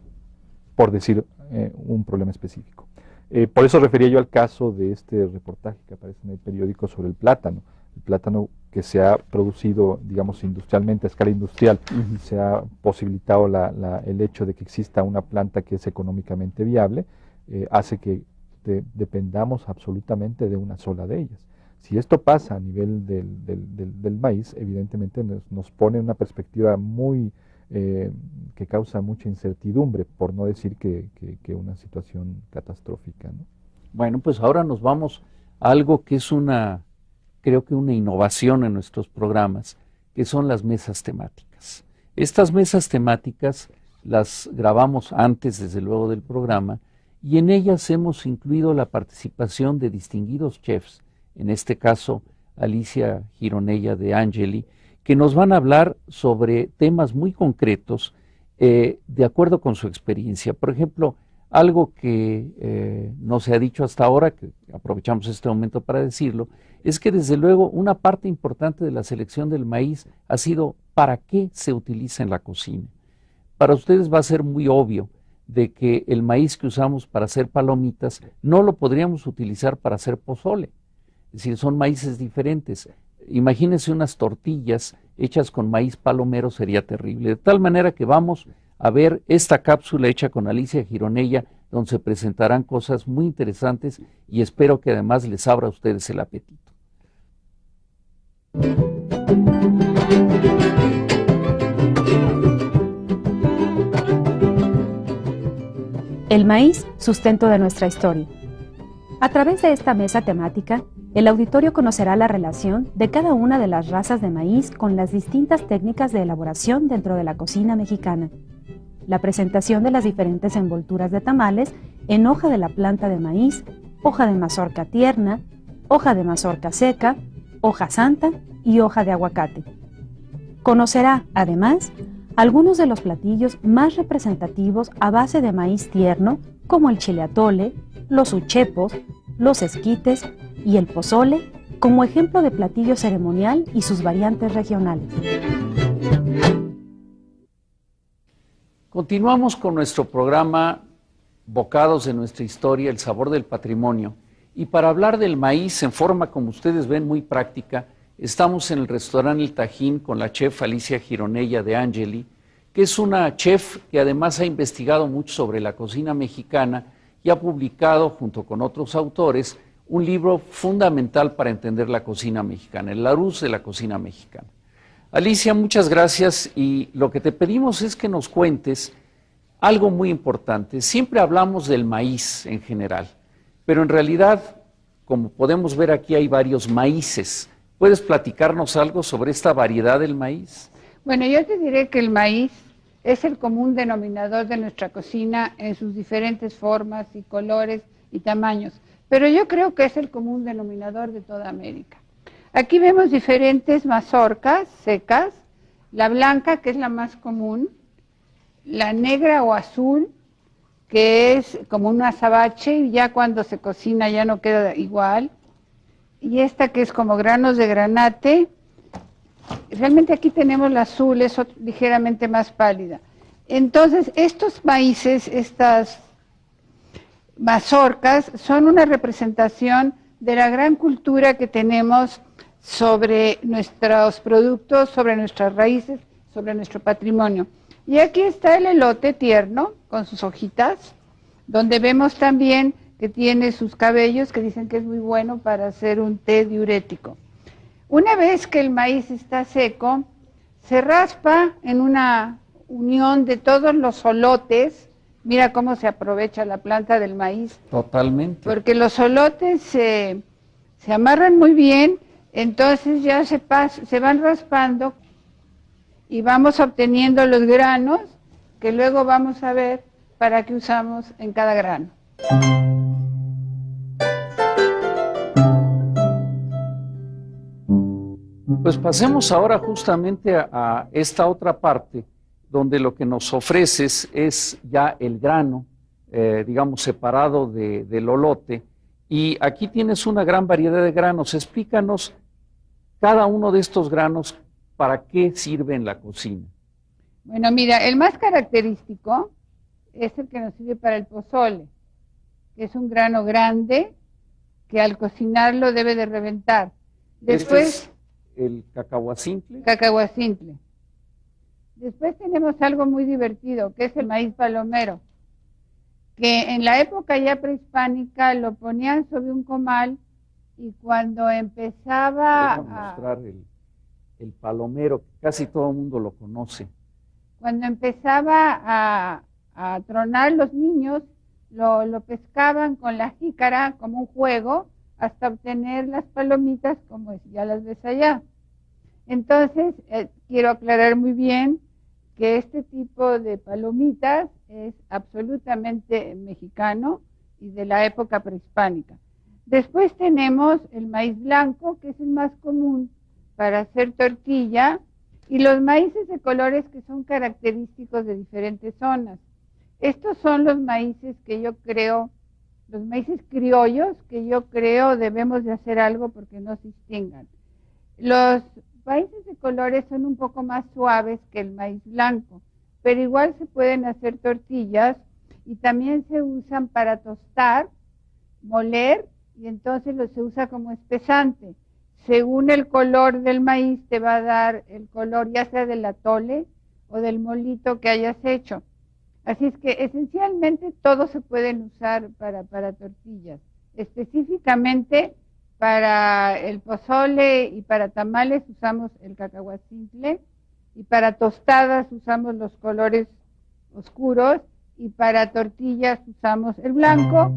por decir un problema específico. Por eso refería yo al caso de este reportaje que aparece en el periódico sobre el plátano que se ha producido, digamos, industrialmente, a escala industrial, se ha posibilitado el hecho de que exista una planta que es económicamente viable, hace que dependamos absolutamente de una sola de ellas. Si esto pasa a nivel del maíz, evidentemente nos pone en una perspectiva muy que causa mucha incertidumbre, por no decir que una situación catastrófica, ¿no? Bueno, pues ahora nos vamos a algo que es creo que una innovación en nuestros programas, que son las mesas temáticas. Estas mesas temáticas las grabamos antes, desde luego, del programa, y en ellas hemos incluido la participación de distinguidos chefs, en este caso Alicia Gironella de Angeli, que nos van a hablar sobre temas muy concretos de acuerdo con su experiencia. Por ejemplo, algo que no se ha dicho hasta ahora, que aprovechamos este momento para decirlo, es que desde luego una parte importante de la selección del maíz ha sido para qué se utiliza en la cocina. Para ustedes va a ser muy obvio de que el maíz que usamos para hacer palomitas no lo podríamos utilizar para hacer pozole. Es decir, son maíces diferentes. Imagínense unas tortillas hechas con maíz palomero, sería terrible. De tal manera que vamos a ver esta cápsula hecha con Alicia Gironella, donde se presentarán cosas muy interesantes y espero que además les abra a ustedes el apetito. El maíz, sustento de nuestra historia. A través de esta mesa temática, El auditorio conocerá la relación de cada una de las razas de maíz con las distintas técnicas de elaboración dentro de la cocina mexicana. La presentación de las diferentes envolturas de tamales en hoja de la planta de maíz, hoja de mazorca tierna, hoja de mazorca seca, hoja santa y hoja de aguacate. Conocerá, además, algunos de los platillos más representativos a base de maíz tierno, como el chile atole, los uchepos, los esquites y el pozole, como ejemplo de platillo ceremonial y sus variantes regionales. Continuamos con nuestro programa Bocados de nuestra historia, el sabor del patrimonio. Y para hablar del maíz en forma, como ustedes ven, muy práctica, estamos en el restaurante El Tajín con la chef Alicia Gironella de Angeli, que es una chef que además ha investigado mucho sobre la cocina mexicana y ha publicado, junto con otros autores, un libro fundamental para entender la cocina mexicana, el Larousse de la cocina mexicana. Alicia, muchas gracias, y lo que te pedimos es que nos cuentes algo muy importante. Siempre hablamos del maíz en general, pero en realidad, como podemos ver aquí, hay varios maíces. ¿Puedes platicarnos algo sobre esta variedad del maíz? Bueno, yo te diré que el maíz es el común denominador de nuestra cocina en sus diferentes formas y colores y tamaños, pero yo creo que es el común denominador de toda América. Aquí vemos diferentes mazorcas secas, la blanca, que es la más común, la negra o azul, que es como un azabache y ya cuando se cocina ya no queda igual, y esta que es como granos de granate. Realmente aquí tenemos la azul, es ligeramente más pálida. Entonces, estos maíces, estas mazorcas, son una representación de la gran cultura que tenemos sobre nuestros productos, sobre nuestras raíces, sobre nuestro patrimonio. Y aquí está el elote tierno, con sus hojitas, donde vemos también que tiene sus cabellos, que dicen que es muy bueno para hacer un té diurético. Una vez que el maíz está seco, se raspa en una unión de todos los solotes. Mira cómo se aprovecha la planta del maíz. Totalmente. Porque los solotes se amarran muy bien, entonces ya se van raspando y vamos obteniendo los granos que luego vamos a ver para qué usamos en cada grano. Pues pasemos ahora justamente a esta otra parte, donde lo que nos ofreces es ya el grano, digamos, separado del olote, y aquí tienes una gran variedad de granos. Explícanos cada uno de estos granos, ¿para qué sirve en la cocina? Bueno, mira, el más característico es el que nos sirve para el pozole, que es un grano grande que al cocinarlo debe de reventar. Después... ¿Este es el cacahuacintle? Cacahuacintle. Después tenemos algo muy divertido, que es el maíz palomero, que en la época ya prehispánica lo ponían sobre un comal y cuando empezaba a mostrar el palomero, que casi todo el mundo lo conoce. Cuando empezaba a tronar, los niños lo pescaban con la jícara como un juego hasta obtener las palomitas como ya las ves allá. Entonces, quiero aclarar muy bien que este tipo de palomitas es absolutamente mexicano y de la época prehispánica. Después tenemos el maíz blanco, que es el más común para hacer tortilla, y los maíces de colores que son característicos de diferentes zonas. Estos son los maíces que yo creo, los maíces criollos, que yo creo debemos de hacer algo porque no se extingan. Los maíces de colores son un poco más suaves que el maíz blanco, pero igual se pueden hacer tortillas y también se usan para tostar, moler, y entonces se usa como espesante. Según el color del maíz te va a dar el color ya sea del atole o del molito que hayas hecho. Así es que esencialmente todos se pueden usar para tortillas. Específicamente para el pozole y para tamales usamos el cacahuacintle, y para tostadas usamos los colores oscuros, y para tortillas usamos el blanco.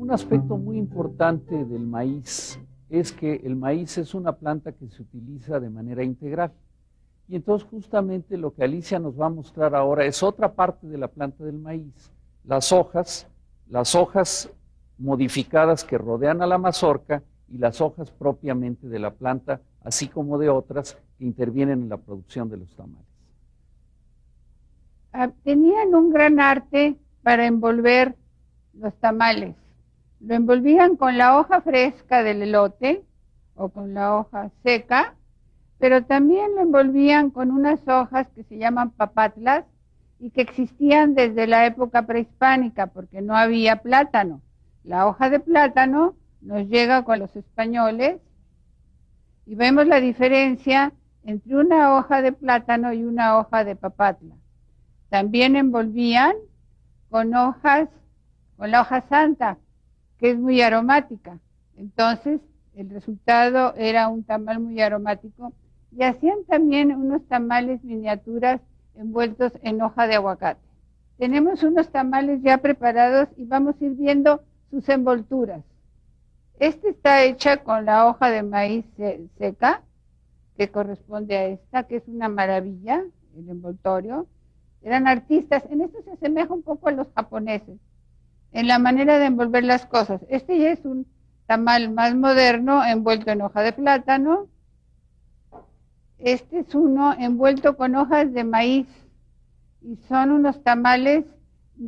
Un aspecto muy importante del maíz es que el maíz es una planta que se utiliza de manera integral. Y entonces justamente lo que Alicia nos va a mostrar ahora es otra parte de la planta del maíz. Las hojas modificadas que rodean a la mazorca y las hojas propiamente de la planta, así como de otras que intervienen en la producción de los tamales. Tenían un gran arte para envolver los tamales. Lo envolvían con la hoja fresca del elote o con la hoja seca, pero también lo envolvían con unas hojas que se llaman papatlas y que existían desde la época prehispánica porque no había plátano. La hoja de plátano nos llega con los españoles y vemos la diferencia entre una hoja de plátano y una hoja de papatla. También envolvían con la hoja santa, que es muy aromática. Entonces, el resultado era un tamal muy aromático. Y hacían también unos tamales miniaturas envueltos en hoja de aguacate. Tenemos unos tamales ya preparados y vamos a ir viendo sus envolturas. Esta está hecha con la hoja de maíz seca, que corresponde a esta, que es una maravilla, el envoltorio. Eran artistas. En esto se asemeja un poco a los japoneses, en la manera de envolver las cosas. Este ya es un tamal más moderno, envuelto en hoja de plátano. Este es uno envuelto con hojas de maíz. Y son unos tamales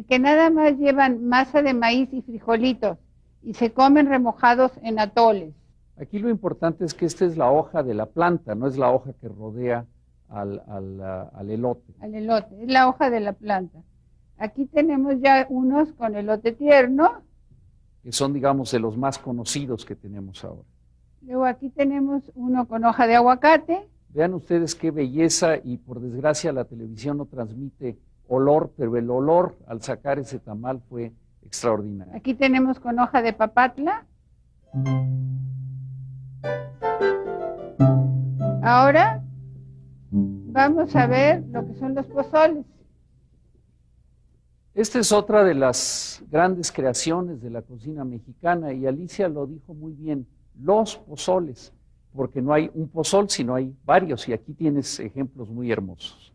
que nada más llevan masa de maíz y frijolitos. Y se comen remojados en atoles. Aquí lo importante es que esta es la hoja de la planta, no es la hoja que rodea al elote. Al elote, es la hoja de la planta. Aquí tenemos ya unos con elote tierno. Que son, digamos, de los más conocidos que tenemos ahora. Luego aquí tenemos uno con hoja de aguacate. Vean ustedes qué belleza, y por desgracia la televisión no transmite olor, pero el olor al sacar ese tamal fue extraordinario. Aquí tenemos con hoja de papatla. Ahora vamos a ver lo que son los pozoles. Esta es otra de las grandes creaciones de la cocina mexicana, y Alicia lo dijo muy bien, los pozoles, porque no hay un pozol, sino hay varios, y aquí tienes ejemplos muy hermosos.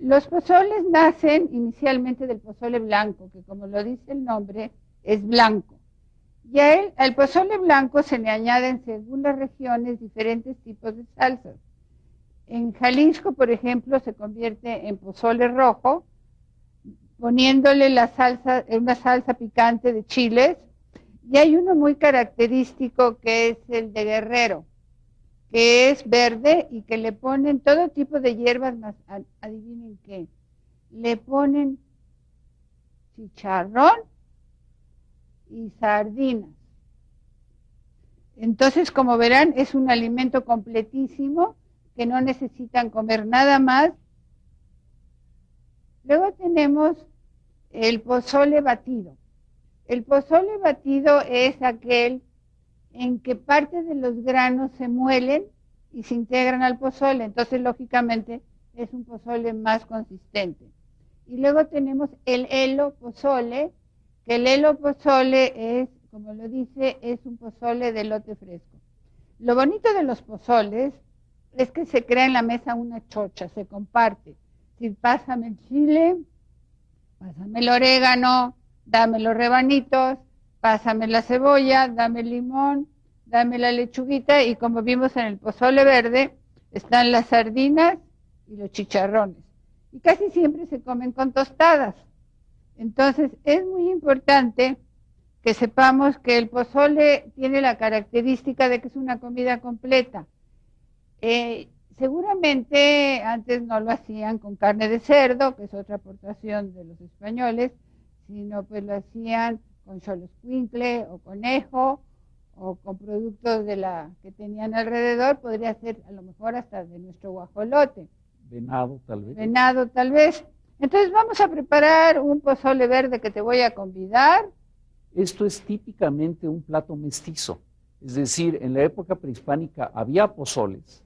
Los pozoles nacen inicialmente del pozole blanco, que como lo dice el nombre, es blanco. Y al pozole blanco se le añaden, según las regiones, diferentes tipos de salsas. En Jalisco, por ejemplo, se convierte en pozole rojo, poniéndole una salsa picante de chiles, y hay uno muy característico que es el de Guerrero, que es verde y que le ponen todo tipo de hierbas, más adivinen qué, le ponen chicharrón y sardinas. Entonces, como verán, es un alimento completísimo que no necesitan comer nada más. Luego tenemos el pozole batido. El pozole batido es aquel en que parte de los granos se muelen y se integran al pozole, entonces lógicamente es un pozole más consistente. Y luego tenemos el elo pozole, que el elo pozole es, como lo dice, es un pozole de elote fresco. Lo bonito de los pozoles es que se crea en la mesa una chocha, se comparte. Si pásame el chile, pásame el orégano, dame los rebanitos, pásame la cebolla, dame el limón, dame la lechuguita, y como vimos en el pozole verde, están las sardinas y los chicharrones. Y casi siempre se comen con tostadas. Entonces, es muy importante que sepamos que el pozole tiene la característica de que es una comida completa. Seguramente antes no lo hacían con carne de cerdo, que es otra aportación de los españoles, sino pues lo hacían con xoloscuincle o conejo o con productos que tenían alrededor, podría ser a lo mejor hasta de nuestro guajolote. Venado tal vez. Venado tal vez. Entonces vamos a preparar un pozole verde que te voy a convidar. Esto es típicamente un plato mestizo, es decir, en la época prehispánica había pozoles.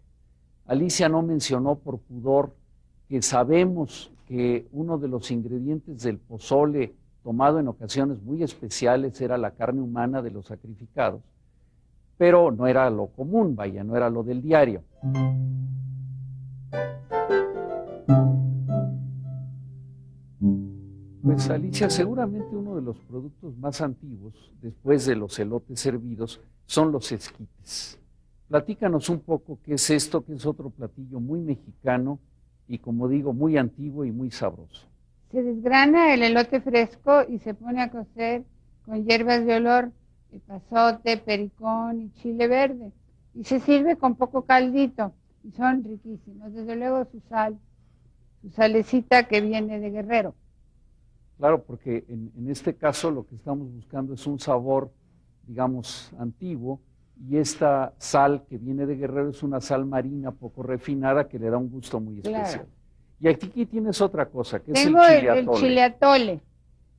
Alicia no mencionó por pudor que sabemos que uno de los ingredientes del pozole tomado en ocasiones muy especiales, era la carne humana de los sacrificados, pero no era lo común, vaya, no era lo del diario. Pues Alicia, seguramente uno de los productos más antiguos, después de los elotes hervidos, son los esquites. Platícanos un poco qué es esto, que es otro platillo muy mexicano y, como digo, muy antiguo y muy sabroso. Se desgrana el elote fresco y se pone a cocer con hierbas de olor, epazote, pericón y chile verde. Y se sirve con poco caldito y son riquísimos. Desde luego su sal, su salecita que viene de Guerrero. Claro, porque en este caso lo que estamos buscando es un sabor, digamos, antiguo, y esta sal que viene de Guerrero es una sal marina poco refinada que le da un gusto muy especial. Claro. Y aquí tienes otra cosa, que Tengo es el chile atole. El chile atole,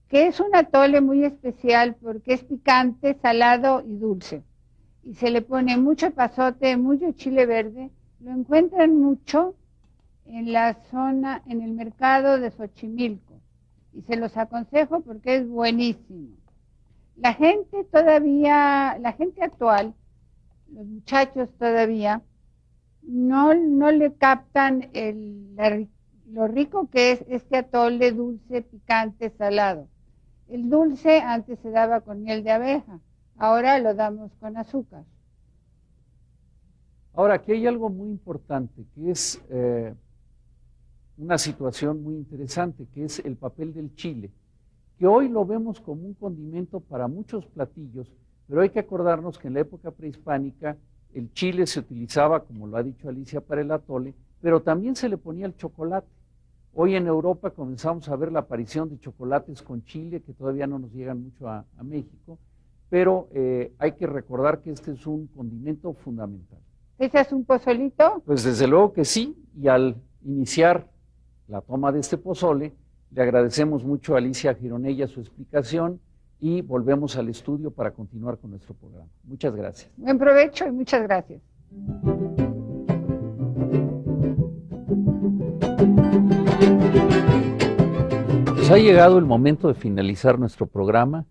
que es un atole muy especial porque es picante, salado y dulce. Y se le pone mucho epazote, mucho chile verde. Lo encuentran mucho en la zona, en el mercado de Xochimilco. Y se los aconsejo porque es buenísimo. La gente actual, los muchachos todavía, no le captan lo rico que es este atole dulce, picante, salado. El dulce antes se daba con miel de abeja, ahora lo damos con azúcar. Ahora, aquí hay algo muy importante, que es una situación muy interesante, que es el papel del chile, que hoy lo vemos como un condimento para muchos platillos, pero hay que acordarnos que en la época prehispánica el chile se utilizaba, como lo ha dicho Alicia, para el atole, pero también se le ponía el chocolate. Hoy en Europa comenzamos a ver la aparición de chocolates con chile, que todavía no nos llegan mucho a México, pero hay que recordar que este es un condimento fundamental. ¿Ese es un pozolito? Pues desde luego que sí, y al iniciar la toma de este pozole, le agradecemos mucho a Alicia Gironella su explicación y volvemos al estudio para continuar con nuestro programa. Muchas gracias. Buen provecho y muchas gracias. Pues ha llegado el momento de finalizar nuestro programa.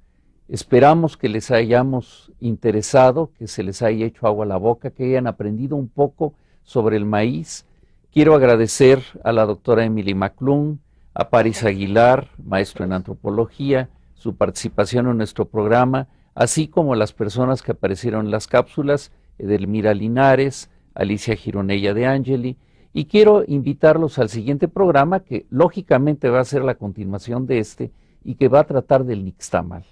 Esperamos que les hayamos interesado, que se les haya hecho agua a la boca, que hayan aprendido un poco sobre el maíz. Quiero agradecer a la doctora Emily McClung, a Paris Aguilar, maestro en antropología, su participación en nuestro programa, así como a las personas que aparecieron en las cápsulas, Edelmira Linares, Alicia Gironella de Angeli, y quiero invitarlos al siguiente programa, que lógicamente va a ser la continuación de este, y que va a tratar del nixtamal.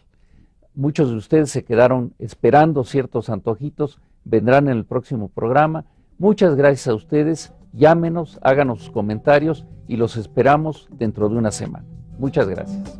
Muchos de ustedes se quedaron esperando ciertos antojitos, vendrán en el próximo programa. Muchas gracias a ustedes, llámenos, háganos sus comentarios y los esperamos dentro de una semana. Muchas gracias.